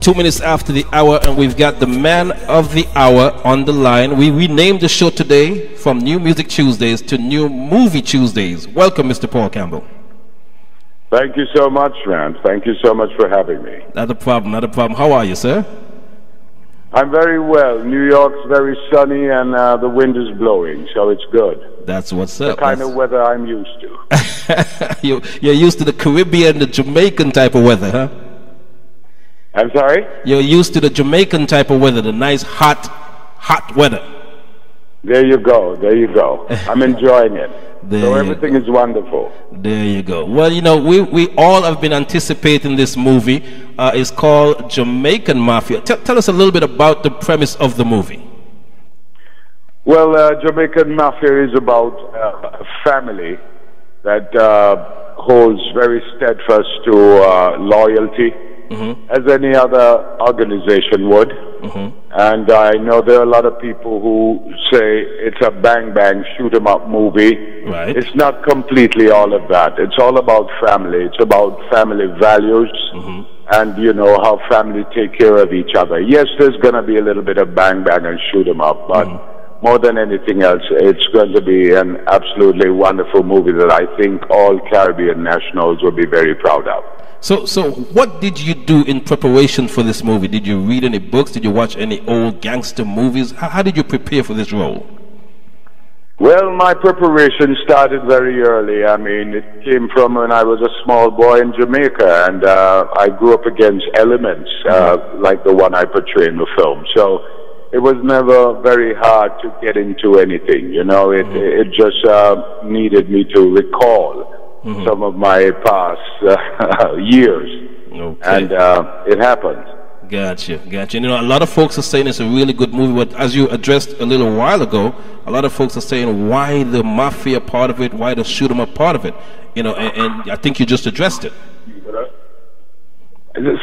2 minutes after the hour, and we've got the man of the hour on the line. We renamed the show today from New Music Tuesdays to New Movie Tuesdays. Welcome, Mr. Paul Campbell. Thank you so much, man. Thank you so much for having me. Not a problem, not a problem. How are you, sir? I'm very well. New York's very sunny and the wind is blowing, so it's good. That's what's up. The kind of weather I'm used to. You're used to the Caribbean, the Jamaican type of weather, huh? I'm sorry? You're used to the Jamaican type of weather, the nice hot weather. There you go, there you go. I'm enjoying it. So everything is wonderful. There you go. Well, you know, we all have been anticipating this movie. It's called Jamaican Mafia. Tell us a little bit about the premise of the movie. Well, Jamaican Mafia is about a family that holds very steadfast to loyalty, as any other organization would. And I know there are a lot of people who say it's a bang-bang, shoot-'em-up movie. Right. It's not completely all of that. It's all about family. It's about family values and, you know, how family take care of each other. Yes, there's going to be a little bit of bang-bang and shoot-'em-up, but more than anything else, it's going to be an absolutely wonderful movie that I think all Caribbean nationals will be very proud of. So what did you do in preparation for this movie? Did you read any books? Did you watch any old gangster movies? How did you prepare for this role? Well, my preparation started very early. I mean, it came from when I was a small boy in Jamaica, and I grew up against elements like the one I portray in the film. So it was never very hard to get into anything, you know. It just needed me to recall some of my past years, and it happened. Gotcha. You know, a lot of folks are saying it's a really good movie, but as you addressed a little while ago, a lot of folks are saying, why the mafia part of it, why the shoot-'em-up part of it, you know, and I think you just addressed it.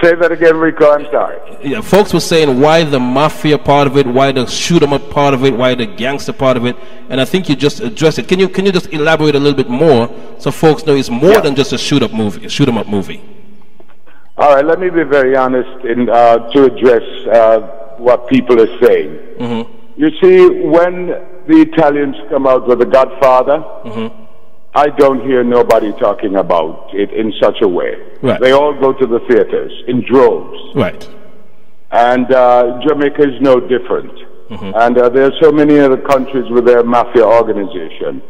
Say that again, Rico, I'm sorry. Yeah, folks were saying why the mafia part of it, why the shoot-'em-up part of it, why the gangster part of it, and I think you just addressed it. Can you just elaborate a little bit more so folks know it's more than just a shoot-'em-up movie? All right, let me be very honest to address what people are saying. You see, when the Italians come out with The Godfather, I don't hear nobody talking about it in such a way. Right. They all go to the theaters in droves. Right. And Jamaica is no different. And there are so many other countries with their mafia organization.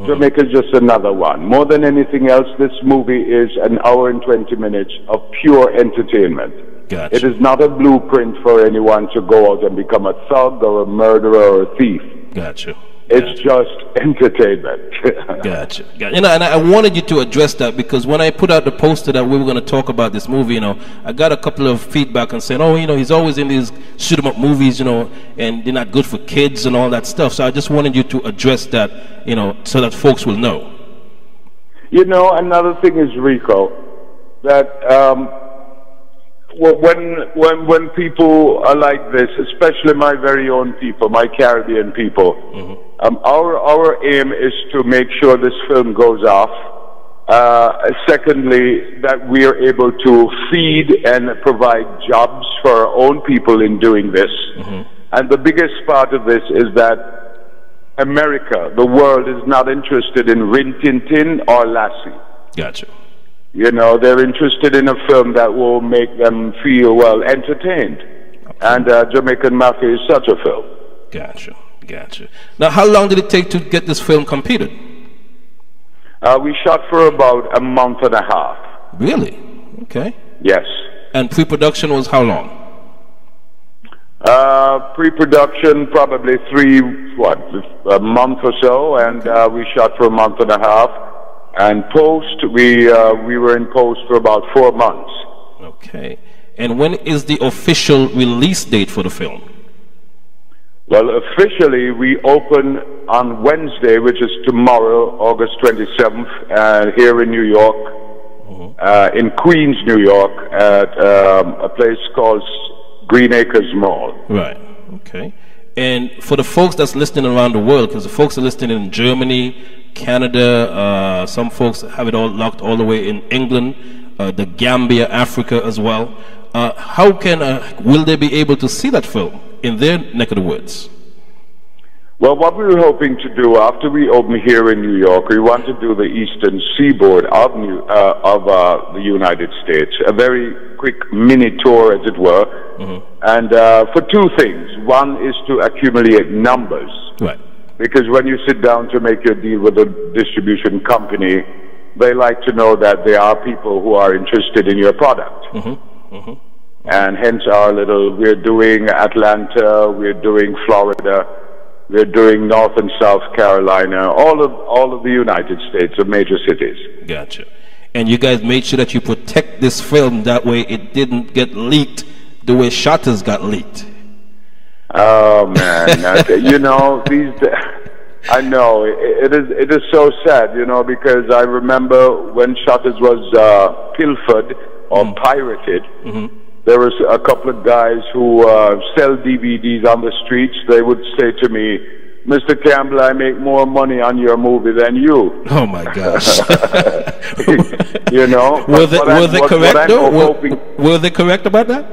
Jamaica is just another one. More than anything else, this movie is an hour and 20 minutes of pure entertainment. Gotcha. It is not a blueprint for anyone to go out and become a thug or a murderer or a thief. Gotcha. It's just entertainment. Gotcha. You know, and I wanted you to address that because when I put out the poster that we were going to talk about this movie, you know, I got a couple of feedback and saying, oh, you know, he's always in these shoot-'em-up movies, you know, and they're not good for kids and all that stuff. So I just wanted you to address that, you know, so that folks will know. You know, another thing is, Rico, that when people are like this, especially my very own people, my Caribbean people, our aim is to make sure this film goes off. Secondly, that we are able to feed and provide jobs for our own people in doing this. And the biggest part of this is that America, the world, is not interested in Rin Tin Tin or Lassie. Gotcha. You know, they're interested in a film that will make them feel, well, entertained. And Jamaican Mafia is such a film. Gotcha. Now, how long did it take to get this film completed? We shot for about a month and a half. Really? Okay. Yes. And pre-production was how long? Pre-production probably a month or so, and we shot for a month and a half. And post, we were in post for about 4 months. Okay. And when is the official release date for the film? Well, officially, we open on Wednesday, which is tomorrow, August 27th, here in New York, in Queens, New York, at a place called Green Acres Mall. Right. Okay. And for the folks that's listening around the world, because the folks are listening in Germany, Canada, some folks have it all locked all the way in England, the Gambia, Africa as well. how can will they be able to see that film in their neck of the woods? Well, what we were hoping to do after we open here in New York, we want to do the eastern seaboard of the United States, a very quick mini tour, as it were, and for two things. One is to accumulate numbers, right? Because when you sit down to make your deal with a distribution company, they like to know that there are people who are interested in your product. And hence we're doing Atlanta, we're doing Florida, we're doing North and South Carolina, all of the United States, of major cities. Gotcha. And you guys made sure that you protect this film, that way it didn't get leaked the way Shutters got leaked. Oh man, you know, I know it is so sad, you know, because I remember when Shutters was pilfered or pirated. There was a couple of guys who sell DVDs on the streets. They would say to me, "Mr. Campbell, I make more money on your movie than you." Oh my gosh! You know, were they correct though? Were they correct about that?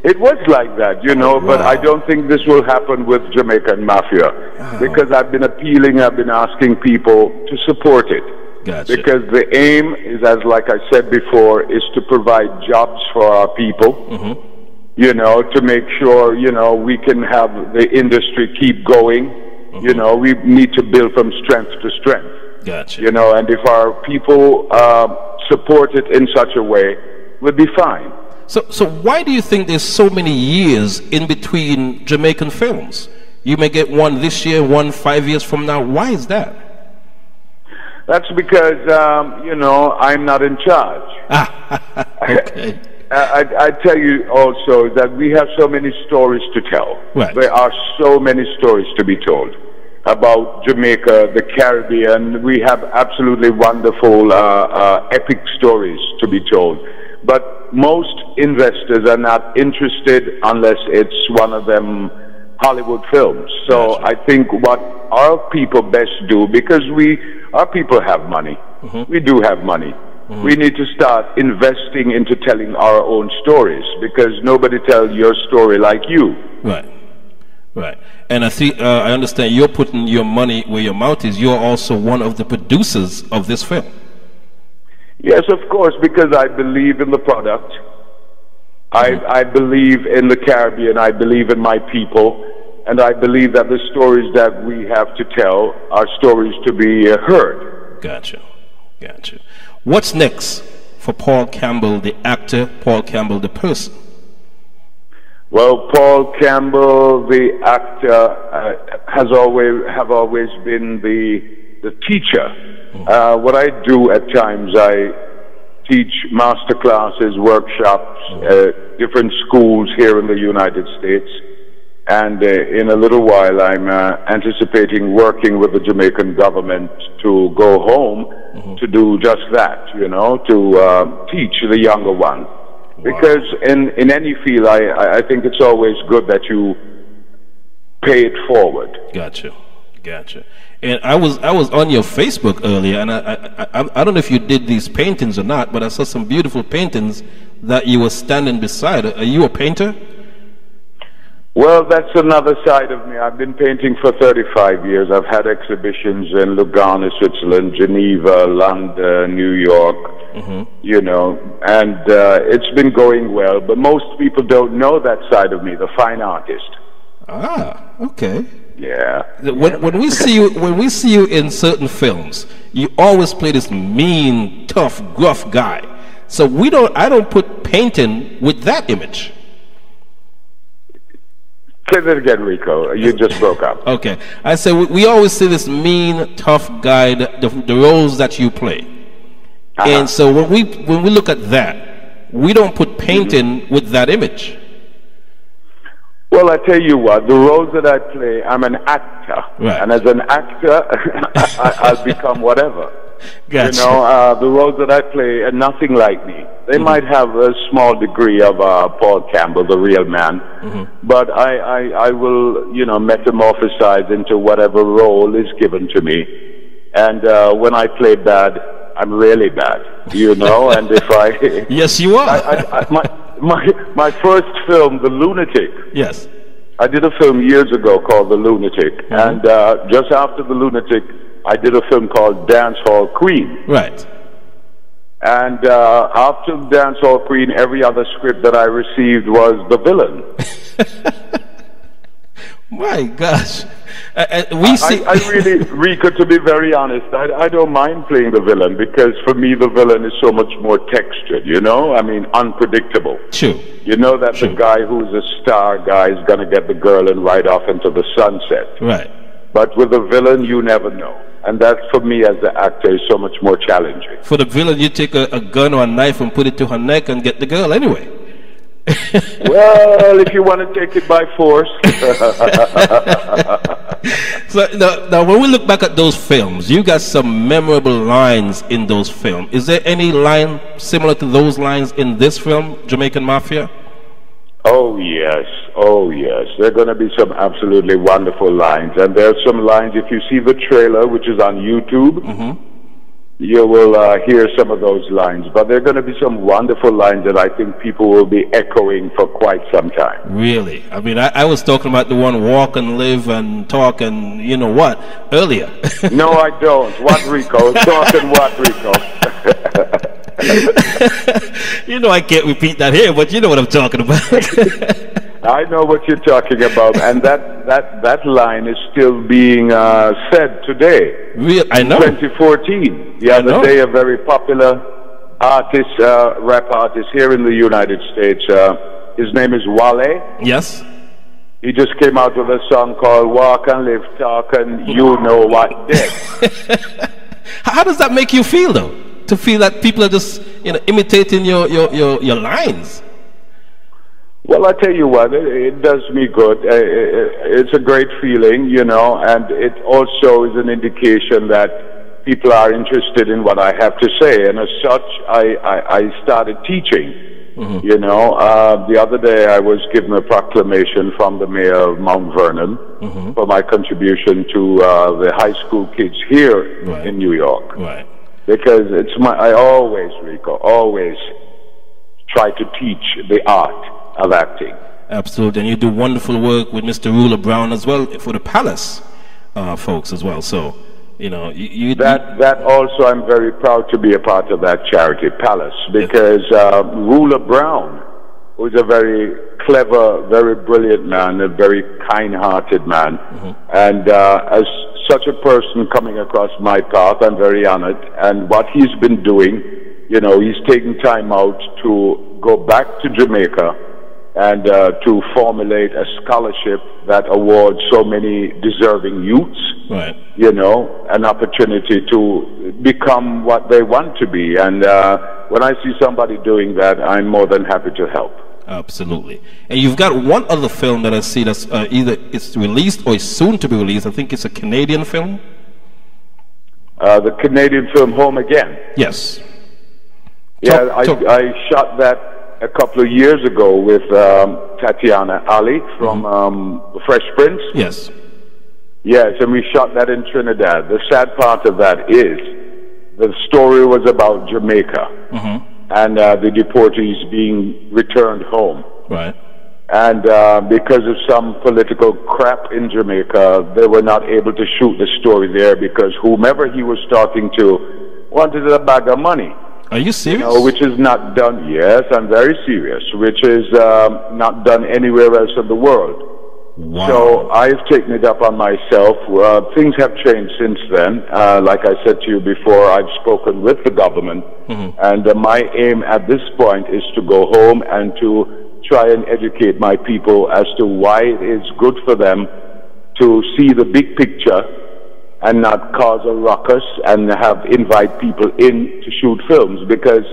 It was like that, you know, but I don't think this will happen with Jamaican Mafia, because I've been asking people to support it. Gotcha. Because the aim is, as like I said before, is to provide jobs for our people, you know, to make sure, you know, we can have the industry keep going. You know, we need to build from strength to strength. Gotcha. You know, and if our people support it in such a way, we'll be fine. So why do you think there's so many years in between Jamaican films? You may get one this year, one 5 years from now. Why is that? That's because, you know, I'm not in charge. Okay. I tell you also that we have so many stories to tell. Right. There are so many stories to be told about Jamaica, the Caribbean. We have absolutely wonderful, epic stories to be told. But most investors are not interested unless it's one of them Hollywood films. So I think what our people best do, because our people have money. We do have money. We need to start investing into telling our own stories, because nobody tells your story like you. Right. Right. And I understand you're putting your money where your mouth is. You're also one of the producers of this film. Yes, of course, because I believe in the product. I believe in the Caribbean. I believe in my people. And I believe that the stories that we have to tell are stories to be heard. Gotcha. Gotcha. What's next for Paul Campbell, the actor, Paul Campbell, the person? Well, Paul Campbell, the actor, have always been the teacher. What I do at times, I teach master classes, workshops, different schools here in the United States. And in a little while, I'm anticipating working with the Jamaican government to go home to do just that, you know, to teach the younger one. Wow. Because in any field, I think it's always good that you pay it forward. Gotcha. Gotcha. And I was on your Facebook earlier, and I don't know if you did these paintings or not, but I saw some beautiful paintings that you were standing beside. Are you a painter? Well, that's another side of me. I've been painting for 35 years. I've had exhibitions in Lugano, Switzerland, Geneva, London, New York, you know, and it's been going well. But most people don't know that side of me, the fine artist. Ah, okay. Yeah. When we see you in certain films, you always play this mean, tough, gruff guy. So I don't put painting with that image. Say that again, Rico. You just broke up. Okay. I said we always see this mean, tough guy, the roles that you play. And so when we look at that, we don't put painting with that image. Well, I tell you what, the roles that I play, I'm an actor. Right. And as an actor, I'll become whatever. Gotcha. You know, the roles that I play are nothing like me. They might have a small degree of Paul Campbell, the real man, but I will, you know, metamorphosize into whatever role is given to me. And when I play bad, I'm really bad, you know. And if I yes, you are. My first film, The Lunatic. Yes. I did a film years ago called The Lunatic, and just after The Lunatic, I did a film called Dance Hall Queen. Right. And after Dance Hall Queen, every other script that I received was the villain. My gosh. I really, Rico, to be very honest, I don't mind playing the villain, because for me the villain is so much more textured, you know? I mean, unpredictable. True. You know that the guy who's a star guy is going to get the girl and ride off into the sunset. Right. But with the villain, you never know. And that, for me as the actor, is so much more challenging. For the villain, you take a gun or a knife and put it to her neck and get the girl anyway. Well, if you want to take it by force. So now, when we look back at those films, you got some memorable lines in those films. Is there any line similar to those lines in this film, Jamaican Mafia? Oh yes, oh yes. There are going to be some absolutely wonderful lines, and there are some lines. If you see the trailer, which is on YouTube, you will hear some of those lines. But there are going to be some wonderful lines that I think people will be echoing for quite some time. Really? I mean, I was talking about the one walk and live and talk and you know what earlier. No, I don't. What, Rico? Talk and what, Rico? You know I can't repeat that here, but you know what I'm talking about. I know what you're talking about, and that line is still being said today. I know. 2014. The other day, a very popular artist, rap artist here in the United States, his name is Wale. Yes. He just came out with a song called Walk and Live, Talk, and You Know What Dead. How does that make you feel, though? To feel that people are just, you know, imitating your lines. Well, I tell you what, it does me good. It's a great feeling, you know, and it also is an indication that people are interested in what I have to say. And as such, I started teaching. You know, the other day I was given a proclamation from the mayor of Mount Vernon for my contribution to the high school kids here in New York. Right. Because I always, Rico, always try to teach the art of acting. Absolutely, and you do wonderful work with Mr. Ruler Brown as well for the Palace folks as well. So, you know, that also, I'm very proud to be a part of that charity, Palace, because Ruler Brown was a very clever, very brilliant man, a very kind-hearted man, and as such a person coming across my path, I'm very honored. And what he's been doing, you know, he's taking time out to go back to Jamaica and to formulate a scholarship that awards so many deserving youths, you know, an opportunity to become what they want to be. And when I see somebody doing that, I'm more than happy to help. Absolutely. And you've got one other film that I see that's either it's released or is soon to be released. I think it's a Canadian film. The Canadian film Home Again. Yes. Yeah, I shot that a couple of years ago with Tatiana Ali from Fresh Prince. Yes. Yes, and we shot that in Trinidad. The sad part of that is the story was about Jamaica and the deportees being returned home. Right. And because of some political crap in Jamaica, they were not able to shoot the story there because whomever he was talking to wanted a bag of money. Are you serious? You know, which is not done, yes, I'm very serious, which is not done anywhere else in the world. Wow. So I've taken it up on myself. Things have changed since then. Like I said to you before, I've spoken with the government, and my aim at this point is to go home and to try and educate my people as to why it is good for them to see the big picture and not cause a ruckus and invite people in to shoot films, because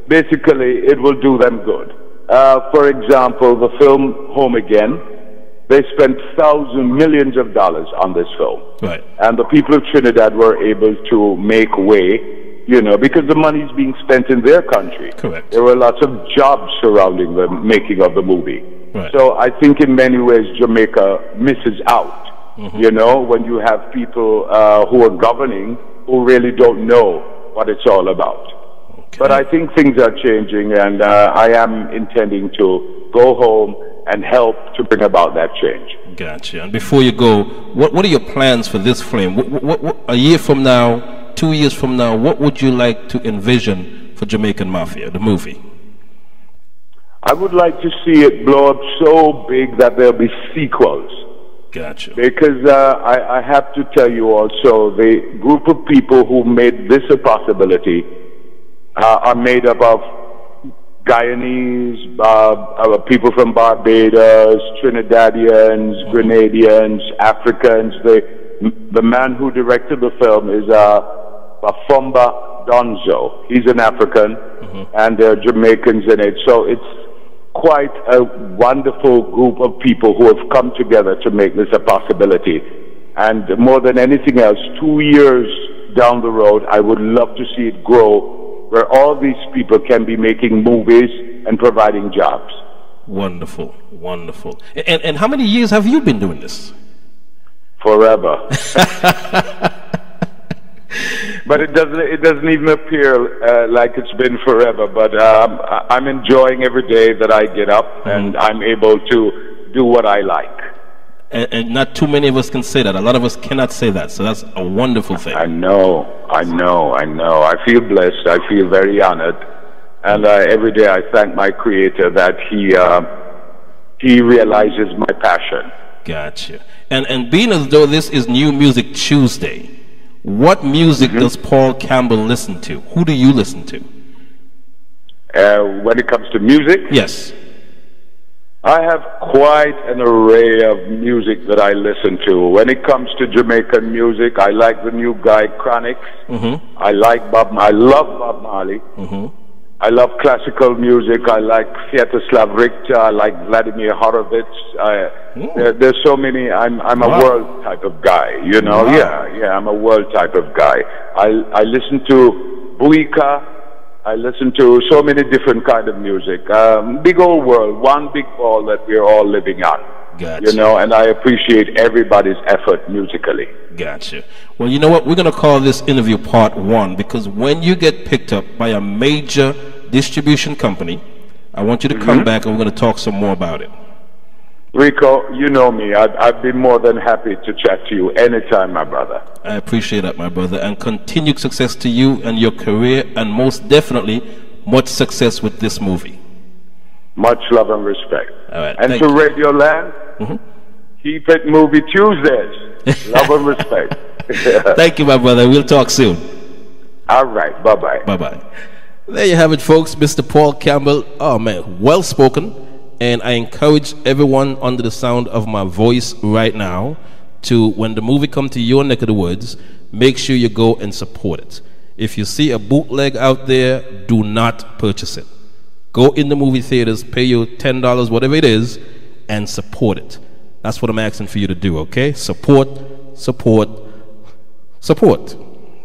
basically it will do them good. For example, the film Home Again, they spent millions of dollars on this film. Right. And the people of Trinidad were able to make way, you know, because the money is being spent in their country. Correct. There were lots of jobs surrounding the making of the movie. Right. So I think in many ways Jamaica misses out, you know, when you have people who are governing who really don't know what it's all about. Okay. But I think things are changing, and I am intending to go home and help to bring about that change. Gotcha. And before you go, what are your plans for this film? What, a year from now, 2 years from now, what would you like to envision for Jamaican Mafia, the movie? I would like to see it blow up so big that there'll be sequels. Gotcha. Because I have to tell you also, the group of people who made this a possibility are made up of Guyanese, people from Barbados, Trinidadians, Grenadians, Africans. The man who directed the film is Bafomba Donzo. He's an African, and there are Jamaicans in it. So it's quite a wonderful group of people who have come together to make this a possibility. And more than anything else, 2 years down the road, I would love to see it grow, where all these people can be making movies and providing jobs. Wonderful, wonderful. And how many years have you been doing this? Forever. But it doesn't even appear like it's been forever. But I'm enjoying every day that I get up, and I'm able to do what I like. And not too many of us can say that. A lot of us cannot say that. So that's a wonderful thing. I know. I feel blessed. I feel very honored. And every day I thank my Creator that He realizes my passion. Gotcha. And being as though this is New Music Tuesday, what music does Paul Campbell listen to? Who do you listen to? When it comes to music? Yes. I have quite an array of music that I listen to. When it comes to Jamaican music, I like the new guy Chronix. I love Bob Marley. I love classical music. I like Sviatoslav Richter. I like Vladimir Horowitz. There's so many. I'm a world type of guy, you know. Wow. Yeah, I'm a world type of guy. I listen to Buika. I listen to so many different kind of music. Big old world, one big ball that we're all living on. Gotcha. You know, and I appreciate everybody's effort musically. Gotcha. Well, you know what? We're going to call this interview part 1, because when you get picked up by a major distribution company, I want you to come back and we're going to talk some more about it. Rico, you know me. I'd be more than happy to chat to you anytime, my brother. I appreciate that, my brother, and continued success to you and your career, and most definitely much success with this movie. Much love and respect. All right, and to Radio Land, keep it Movie Tuesdays. Love and respect. Thank you, my brother. We'll talk soon. All right. Bye-bye. Bye-bye. There you have it, folks. Mr. Paul Campbell. Oh, man, well-spoken. And I encourage everyone under the sound of my voice right now to, when the movie comes to your neck of the woods, make sure you go and support it. If you see a bootleg out there, do not purchase it. Go in the movie theaters, pay your $10, whatever it is, and support it. That's what I'm asking for you to do, okay? Support, support, support.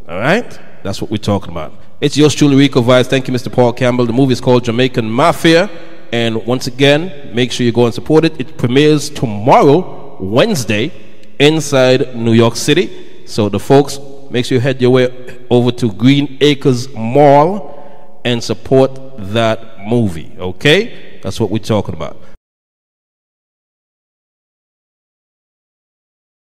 All right? That's what we're talking about. It's yours truly, Ricovibes. Thank you, Mr. Paul Campbell. The movie is called Jamaican Mafia. And once again, make sure you go and support it. It premieres tomorrow, Wednesday, inside New York City. So the folks, make sure you head your way over to Green Acres Mall and support that movie, okay? That's what we're talking about.